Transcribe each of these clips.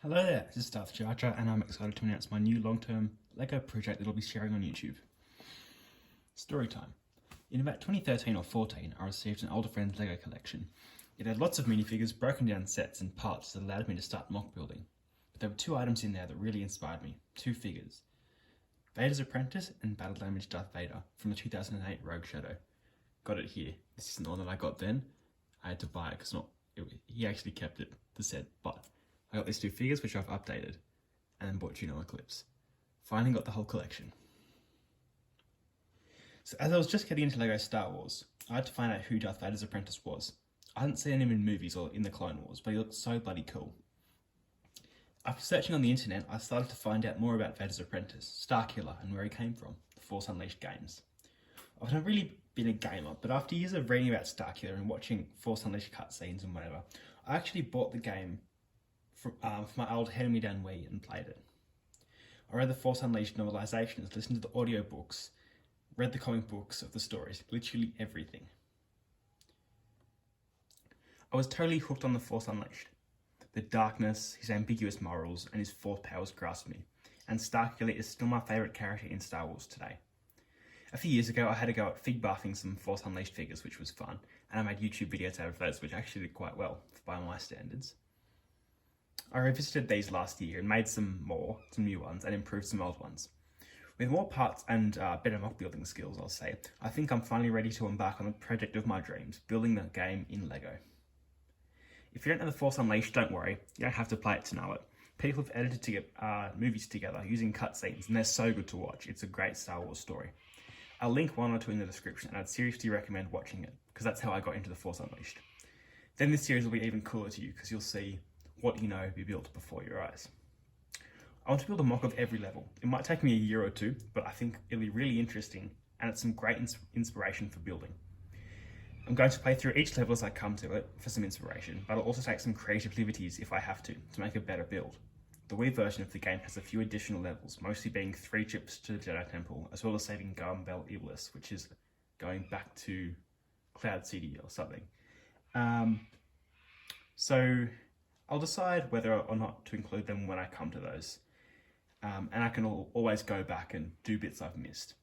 Hello there, this is Darth Jar Jar, and I'm excited to announce my new long-term LEGO project that I'll be sharing on YouTube. Story time. In about 2013 or 14, I received an older friend's LEGO collection. It had lots of minifigures, broken down sets and parts that allowed me to start mock building. But there were two items in there that really inspired me, two figures. Vader's Apprentice and Battle Damaged Darth Vader from the 2008 Rogue Shadow. Got it here. This isn't the one that I got then. I had to buy it because he actually kept it, the set, but I got these two figures which I've updated, and then bought Juno Eclipse. Finally got the whole collection. So as I was just getting into LEGO Star Wars, I had to find out who Darth Vader's apprentice was. I hadn't seen him in movies or in the Clone Wars, but he looked so bloody cool. After searching on the internet, I started to find out more about Vader's apprentice, Starkiller, and where he came from, the Force Unleashed games. I've never really been a gamer, but after years of reading about Starkiller and watching Force Unleashed cutscenes and whatever, I actually bought the game for my old hand-me-down Wii and played it. I read the Force Unleashed novelizations, listened to the audiobooks, read the comic books of the stories, literally everything. I was totally hooked on the Force Unleashed. The darkness, his ambiguous morals, and his Force powers grasped me, and Starkiller is still my favourite character in Star Wars today. A few years ago I had a go at fig buffing some Force Unleashed figures, which was fun, and I made YouTube videos out of those, which actually did quite well by my standards. I revisited these last year and made some new ones, and improved some old ones. With more parts and better mock building skills, I'll say, I think I'm finally ready to embark on the project of my dreams, building the game in LEGO. If you don't know the Force Unleashed, don't worry, you don't have to play it to know it. People have edited movies together using cutscenes, and they're so good to watch. It's a great Star Wars story. I'll link one or two in the description, and I'd seriously recommend watching it, because that's how I got into the Force Unleashed. Then this series will be even cooler to you, because you'll see what you know be built before your eyes. I want to build a mock of every level. It might take me a year or two, but I think it'll be really interesting, and it's some great inspiration for building. I'm going to play through each level as I come to it for some inspiration, but I'll also take some creative liberties if I have to make a better build. The Wii version of the game has a few additional levels, mostly being 3 trips to the Jedi Temple, as well as saving Garbel Iblis, which is going back to Cloud City or something. So I'll decide whether or not to include them when I come to those. And I can always go back and do bits I've missed.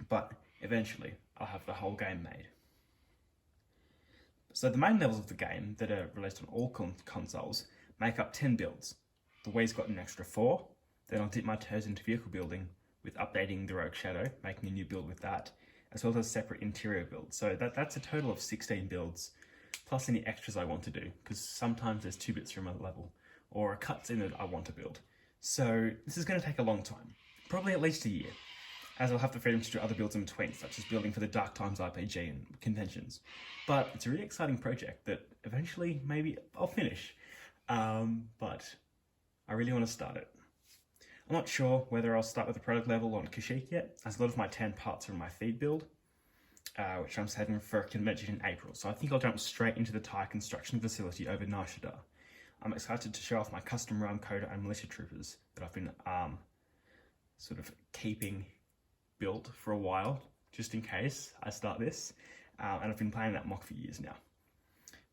But eventually, I'll have the whole game made. So the main levels of the game that are released on all consoles make up 10 builds. The Wii's got an extra 4. Then I'll dip my toes into vehicle building with updating the Rogue Shadow, making a new build with that, as well as a separate interior build. So that's a total of 16 builds, plus any extras I want to do, because sometimes there's 2 bits from a level, or a cutscene that I want to build. So this is going to take a long time, probably at least a year, as I'll have the freedom to do other builds in between, such as building for the Dark Times RPG and conventions. But it's a really exciting project that eventually maybe I'll finish, but I really want to start it. I'm not sure whether I'll start with the product level on Kashyyyk yet, as a lot of my 10 parts are in my feed build, which I'm saving for a convention in April, so I think I'll jump straight into the TIE construction facility over Nar Shaddaa. I'm excited to show off my custom Realm Coder and Militia Troopers that I've been sort of keeping built for a while, just in case I start this, and I've been playing that mock for years now.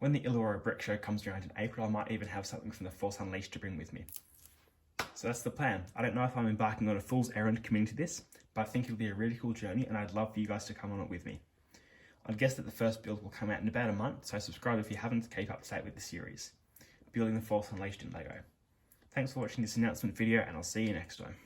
When the Illawarra Brick Show comes around in April, I might even have something from the Force Unleashed to bring with me. So that's the plan. I don't know if I'm embarking on a fool's errand committing to this, but I think it'll be a really cool journey, and I'd love for you guys to come on it with me. I'd guess that the first build will come out in about a month, so subscribe if you haven't to keep up to date with the series. Building the Force Unleashed in LEGO. Thanks for watching this announcement video, and I'll see you next time.